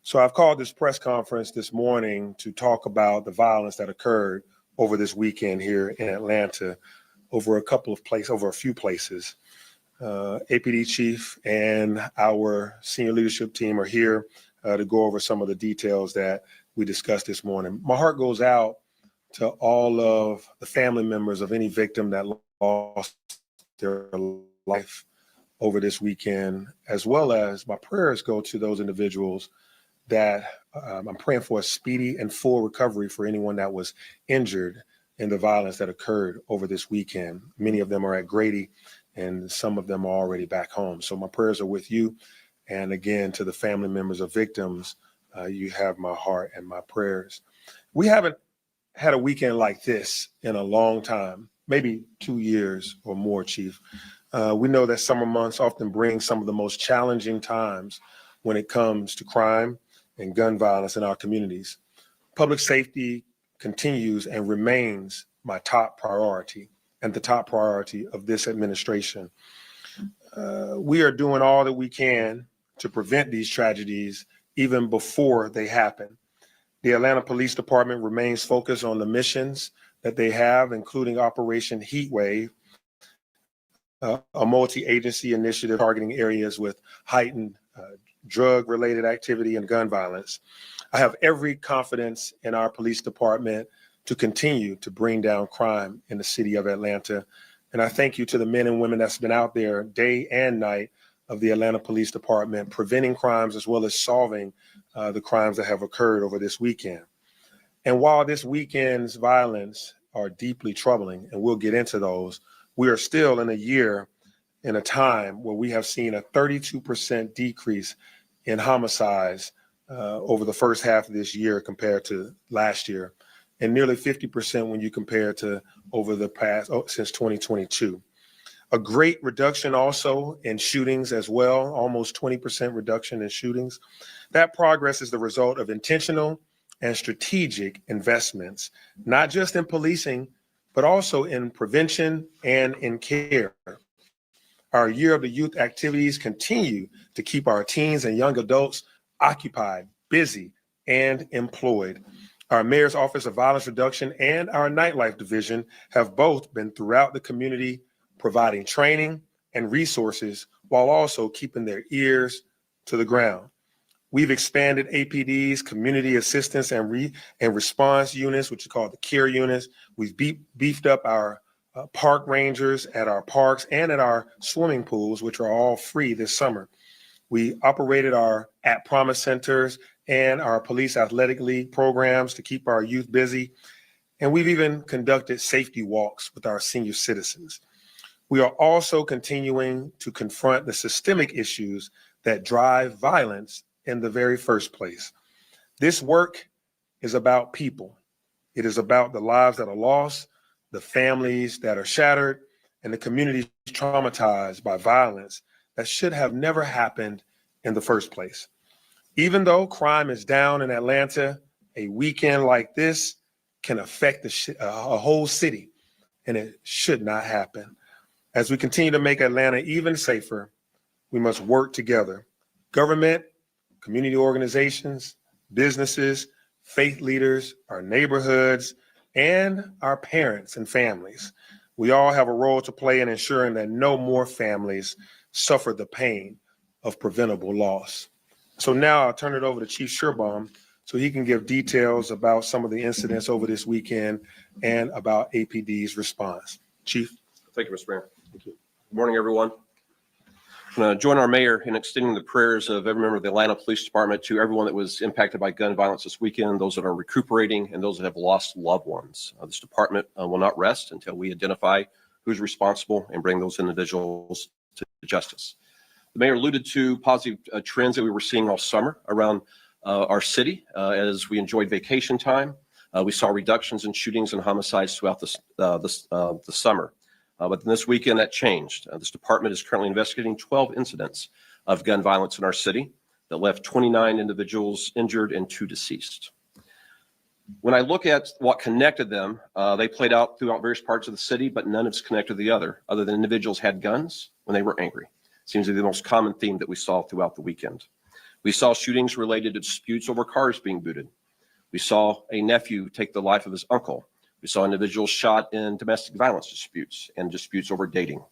So I've called this press conference this morning to talk about the violence that occurred over this weekend here in Atlanta, over a few places. APD chief and our senior leadership team are here to go over some of the details that we discussed this morning. My heart goes out to all of the family members of any victim that lost their life over this weekend, as well as my prayers go to those individuals that I'm praying for a speedy and full recovery for anyone that was injured in the violence that occurred over this weekend. Many of them are at Grady and some of them are already back home. So my prayers are with you. And again, to the family members of victims, you have my heart and my prayers. We haven't had a weekend like this in a long time, maybe 2 years or more, Chief. We know that summer months often bring some of the most challenging times when it comes to crime and gun violence in our communities. Public safety continues and remains my top priority and the top priority of this administration. We are doing all that we can to prevent these tragedies even before they happen. The Atlanta Police Department remains focused on the missions that they have, including Operation Heatwave, a multi-agency initiative targeting areas with heightened drug-related activity and gun violence. I have every confidence in our police department to continue to bring down crime in the city of Atlanta. And I thank you to the men and women that's been out there day and night of the Atlanta Police Department, preventing crimes as well as solving the crimes that have occurred over this weekend. And while this weekend's violence are deeply troubling, and we'll get into those, we are still in a time where we have seen a 32% decrease in homicides over the first half of this year compared to last year, and nearly 50% when you compare to over the past, since 2022. A great reduction also in shootings as well, almost 20% reduction in shootings. That progress is the result of intentional and strategic investments, not just in policing, but also in prevention and in care. Our Year of the Youth activities continue to keep our teens and young adults occupied, busy, and employed. Our Mayor's Office of Violence Reduction and our Nightlife Division have both been throughout the community providing training and resources while also keeping their ears to the ground. We've expanded APD's community assistance and response units, which are called the CARE units. We've beefed up our park rangers at our parks and at our swimming pools, which are all free this summer. We operated our At Promise centers and our police athletic league programs to keep our youth busy. And we've even conducted safety walks with our senior citizens. We are also continuing to confront the systemic issues that drive violence in the very first place. This work is about people. It is about the lives that are lost, the families that are shattered, and the communities traumatized by violence that should have never happened in the first place. Even though crime is down in Atlanta, a weekend like this can affect a whole city, and it should not happen. As we continue to make Atlanta even safer, we must work together. Government, community organizations, businesses, faith leaders, our neighborhoods, and our parents and families. We all have a role to play in ensuring that no more families suffer the pain of preventable loss. So now I'll turn it over to Chief Sherbaum so he can give details about some of the incidents over this weekend and about APD's response. Chief. Thank you, Mr. Mayor. Thank you. Good morning, everyone. I'm going to join our mayor in extending the prayers of every member of the Atlanta Police Department to everyone that was impacted by gun violence this weekend, those that are recuperating, and those that have lost loved ones. This department will not rest until we identify who's responsible and bring those individuals to justice. The mayor alluded to positive trends that we were seeing all summer around our city as we enjoyed vacation time. We saw reductions in shootings and homicides throughout the summer. But then this weekend that changed. This department is currently investigating 12 incidents of gun violence in our city that left 29 individuals injured and 2 deceased. When I look at what connected them, they played out throughout various parts of the city, but none is connected to the other than individuals had guns when they were angry. Seems to be the most common theme that we saw throughout the weekend. We saw shootings related to disputes over cars being booted. We saw a nephew take the life of his uncle. We saw individuals shot in domestic violence disputes and disputes over dating.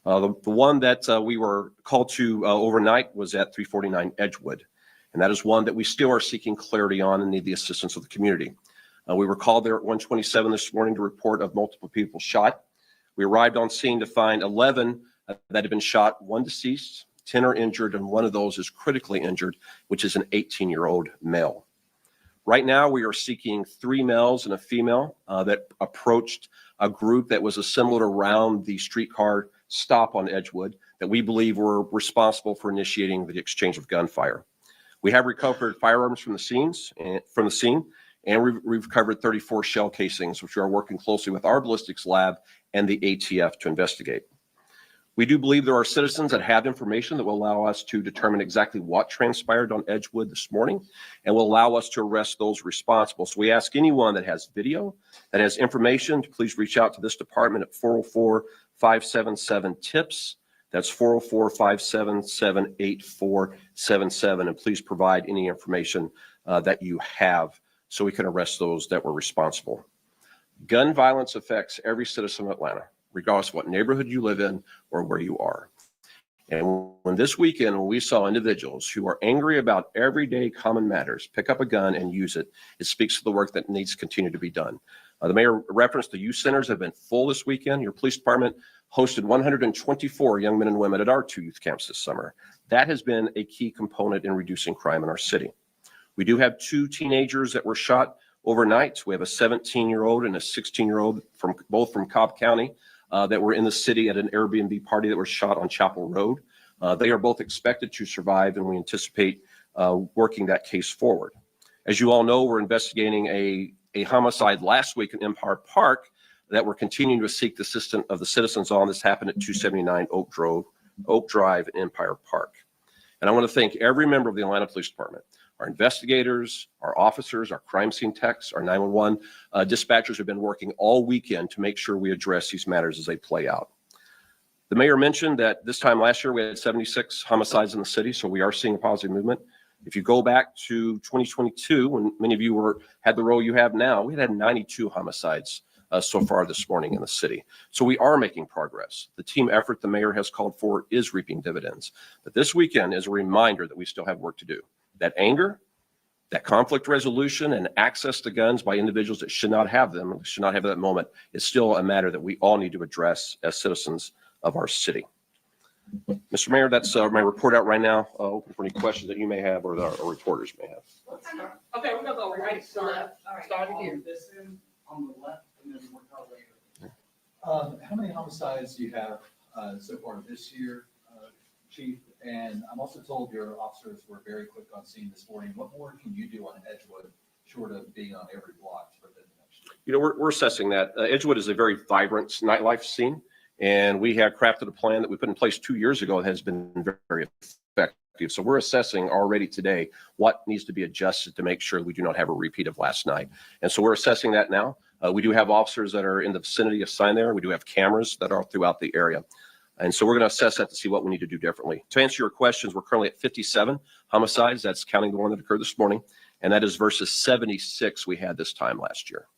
The one that we were called to overnight was at 349 Edgewood. And that is one that we still are seeking clarity on and need the assistance of the community. We were called there at 1:27 this morning to report of multiple people shot. We arrived on scene to find 11 that had been shot, 1 deceased, 10 are injured, and 1 of those is critically injured, which is an 18-year-old male. Right now, we are seeking 3 males and a female that approached a group that was assembled around the streetcar stop on Edgewood that we believe were responsible for initiating the exchange of gunfire. We have recovered firearms from the scene, and we've recovered 34 shell casings, which we are working closely with our ballistics lab and the ATF to investigate. We do believe there are citizens that have information that will allow us to determine exactly what transpired on Edgewood this morning and will allow us to arrest those responsible. So we ask anyone that has video, that has information, to please reach out to this department at 404-577-TIPS. That's 404-577-8477. And please provide any information that you have so we can arrest those that were responsible. Gun violence affects every citizen of Atlanta, regardless of what neighborhood you live in or where you are. And when this weekend, when we saw individuals who are angry about everyday common matters pick up a gun and use it, it speaks to the work that needs to continue to be done. The mayor referenced the youth centers have been full this weekend. Your police department hosted 124 young men and women at our 2 youth camps this summer. That has been a key component in reducing crime in our city. We do have 2 teenagers that were shot overnight. We have a 17-year-old and a 16-year-old both from Cobb County that were in the city at an Airbnb party that were shot on Chapel Road. They are both expected to survive, and we anticipate working that case forward. As you all know, we're investigating a homicide last week in Empire Park that we're continuing to seek the assistance of the citizens on. This happened at 279 Oak Drive in Empire Park. And I want to thank every member of the Atlanta Police Department, our investigators, our officers, our crime scene techs, our 911 dispatchers have been working all weekend to make sure we address these matters as they play out. The mayor mentioned that this time last year we had 76 homicides in the city, so we are seeing a positive movement. If you go back to 2022, when many of you had the role you have now, we had 92 homicides so far this morning in the city. So we are making progress. The team effort the mayor has called for is reaping dividends. But this weekend is a reminder that we still have work to do. That anger, that conflict resolution, and access to guns by individuals that should not have them, should not have that moment, is still a matter that we all need to address as citizens of our city. Mr. Mayor, that's my report out right now. Open for any questions that you may have or our reporters may have. Okay, we're gonna go right to left. Started here. This end on the left and then work our way over. How many homicides do you have so far this year, Chief? And I'm also told your officers were very quick on scene this morning. What more can you do on Edgewood, short of being on every block for the next year? You know, we're assessing that. Edgewood is a very vibrant nightlife scene, and we have crafted a plan that we put in place 2 years ago that has been very effective. So we're assessing already today what needs to be adjusted to make sure we do not have a repeat of last night. And so we're assessing that now. We do have officers that are in the vicinity assigned there. We do have cameras that are throughout the area. And so we're going to assess that to see what we need to do differently. To answer your questions, we're currently at 57 homicides. That's counting the one that occurred this morning. And that is versus 76 we had this time last year.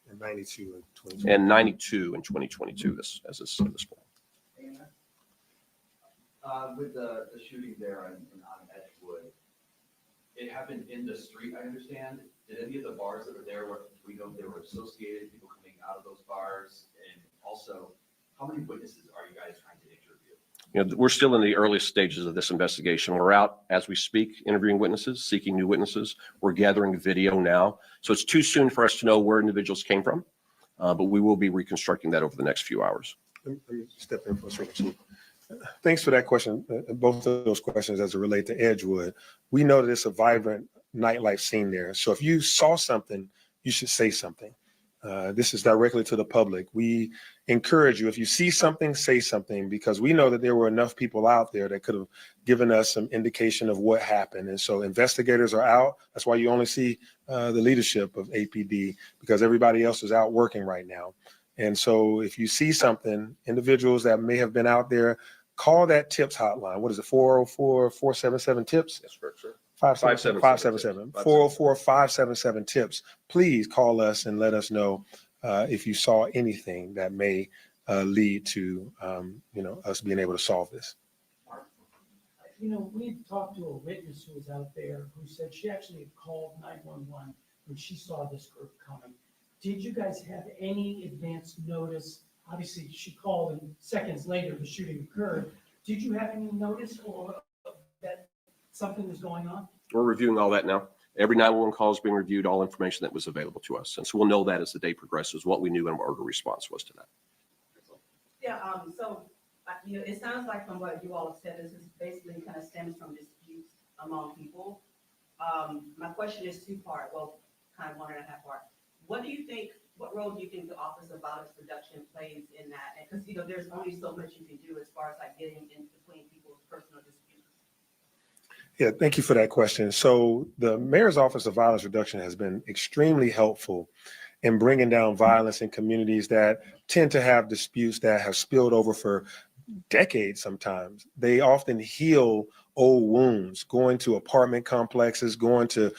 And 92 in 2022. And 92 in 2022 this point. With the shooting there on Edgewood, it happened in the street, I understand. Did any of the bars that are there, do we know if they were associated, people coming out of those bars? And also, how many witnesses are you guys trying to interview? You know, we're still in the early stages of this investigation. We're out as we speak, interviewing witnesses, seeking new witnesses. We're gathering video now. So it's too soon for us to know where individuals came from, but we will be reconstructing that over the next few hours. Let me step in for a second. Thanks for that question. Both of those questions as it relate to Edgewood. We know that it's a vibrant nightlife scene there. So if you saw something, you should say something. This is directly to the public. We encourage you, if you see something, say something, because we know that there were enough people out there that could have given us some indication of what happened. And so investigators are out. That's why you only see the leadership of APD, because everybody else is out working right now. And so if you see something, individuals that may have been out there, call that TIPS hotline. What is it, 404-477-TIPS? That's correct, sir. 577. 577 404-577 tips. Please call us and let us know if you saw anything that may lead to us being able to solve this. We talked to a witness who was out there who said she actually had called 911 when she saw this group coming. Did you guys have any advance notice? Obviously, she called and seconds later the shooting occurred. Did you have any notice or that something was going on? We're reviewing all that now. Every 911 call is being reviewed, all information that was available to us. And so we'll know that as the day progresses, what we knew and what our response was to that. Yeah, it sounds like from what you all have said, this is basically kind of stems from disputes among people. My question is two-part, well, kind of 1.5 part. What role do you think the Office of Violence Reduction plays in that? And because, there's only so much you can do as far as like getting in between people's personal disputes. Yeah, thank you for that question. So the Mayor's Office of Violence Reduction has been extremely helpful in bringing down violence in communities that tend to have disputes that have spilled over for decades sometimes. They often heal old wounds, going to apartment complexes, going to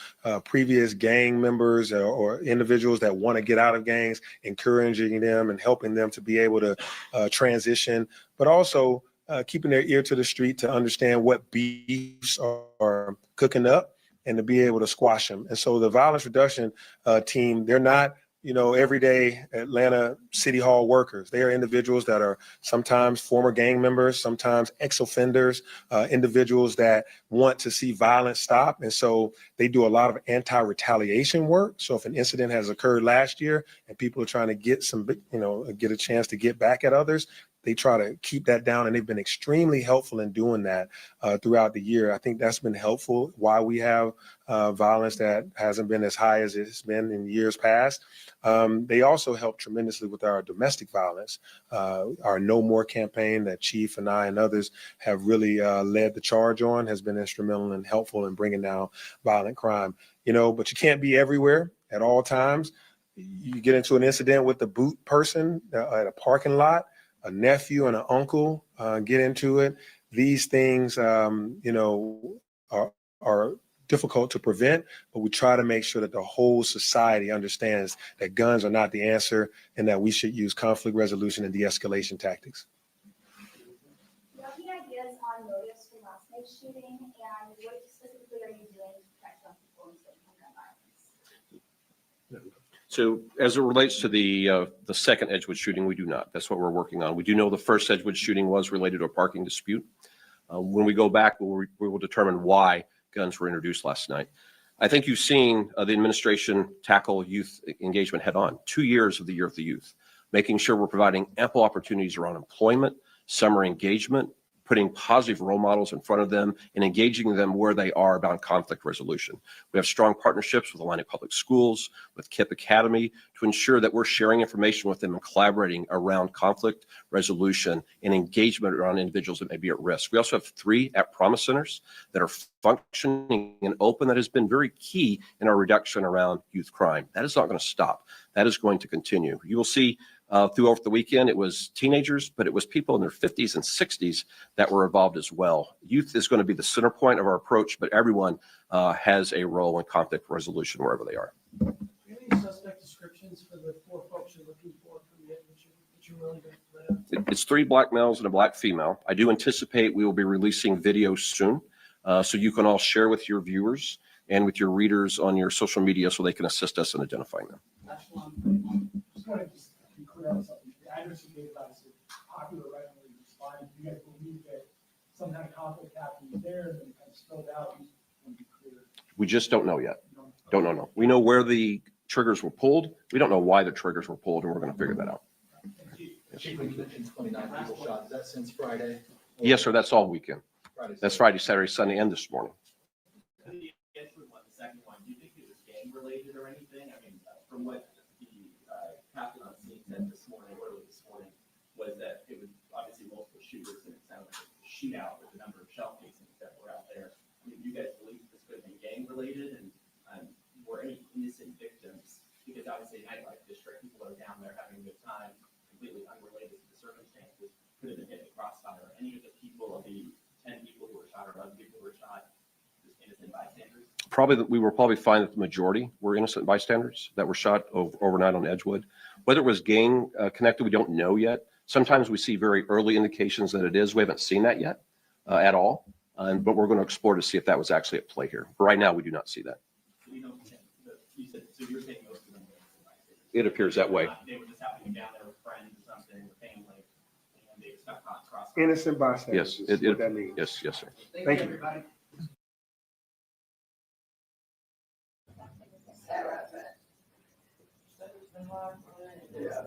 previous gang members or individuals that want to get out of gangs, encouraging them and helping them to be able to transition, but also keeping their ear to the street to understand what beefs are cooking up and to be able to squash them. And so the violence reduction team, they're not everyday Atlanta City Hall workers. They are individuals that are sometimes former gang members, sometimes ex-offenders, individuals that want to see violence stop. And so they do a lot of anti-retaliation work. So if an incident has occurred last year and people are trying to get get a chance to get back at others, they try to keep that down, and they've been extremely helpful in doing that throughout the year. I think that's been helpful why we have violence that hasn't been as high as it's been in years past. They also help tremendously with our domestic violence. Our No More campaign that Chief and I and others have really led the charge on has been instrumental and helpful in bringing down violent crime. But you can't be everywhere at all times. You get into an incident with the boot person at a parking lot, a nephew and an uncle get into it. These things, are difficult to prevent, but we try to make sure that the whole society understands that guns are not the answer and that we should use conflict resolution and de-escalation tactics. Do you have any ideas on motives for last night's shooting, and what specifically are you doing to protect young people from gun violence? So as it relates to the second Edgewood shooting, we do not. That's what we're working on. We do know the first Edgewood shooting was related to a parking dispute. When we go back, we will determine why guns were introduced last night. I think you've seen the administration tackle youth engagement head on. 2 years of the Year of the Youth, making sure we're providing ample opportunities around employment, summer engagement, putting positive role models in front of them and engaging them where they are about conflict resolution. We have strong partnerships with Atlantic Public Schools, with KIPP Academy, to ensure that we're sharing information with them and collaborating around conflict resolution and engagement around individuals that may be at risk. We also have 3 at-promise centers that are functioning and open. That has been very key in our reduction around youth crime. That is not going to stop. That is going to continue. You will see over the weekend, it was teenagers, but it was people in their 50s and 60s that were involved as well. Youth is going to be the center point of our approach, but everyone has a role in conflict resolution wherever they are. Do you have any suspect descriptions for the 4 folks you're looking for from the Edgewood shooting that you're willing to let out? It's 3 black males and a black female. I do anticipate we will be releasing video soon, so you can all share with your viewers and with your readers on your social media so they can assist us in identifying them. Just wanted to be clear on something. The address you gave us is popular right when we responded. Do you guys believe that some kind of conflict happened there and then it kind of spilled out? Just want to be clear. We just don't know yet. Don't know. No. We know where the triggers were pulled. We don't know why the triggers were pulled, and we're going to figure that out. Chief, when you mentioned 29 people shot, is that since Friday? Yes, sir. That's all weekend. Friday. That's Friday, Saturday, Sunday, and this morning. The second one, do you think it was gang related or anything? I mean, from what the captain on scene said this morning, early this morning, was that it was obviously multiple shooters and it sounded like a shootout with the number of shell casings that were out there. I mean, do you guys believe this could have been gang related, and were any innocent victims? Because obviously nightlife district, people are down there having a good time, completely unrelated to the circumstances, could have been hit in crossfire. Any of the people, of the 10 people who were shot or 11 people who were shot, just innocent innocent bystanders? We will probably find that the majority were innocent bystanders that were shot overnight on Edgewood. Whether it was gang connected, we don't know yet. Sometimes we see very early indications that it is. We haven't seen that yet at all, but we're going to explore to see if that was actually at play here. But right now, we do not see that. So you don't think, you said, so you're saying most of them were innocent bystanders? It appears that way. They were just happening down there with friends or something, with family, and they just got caught cross. Innocent bystanders Yes, is what that means. yes, yes, sir. Thank you. everybody. Sarah, but. Yeah.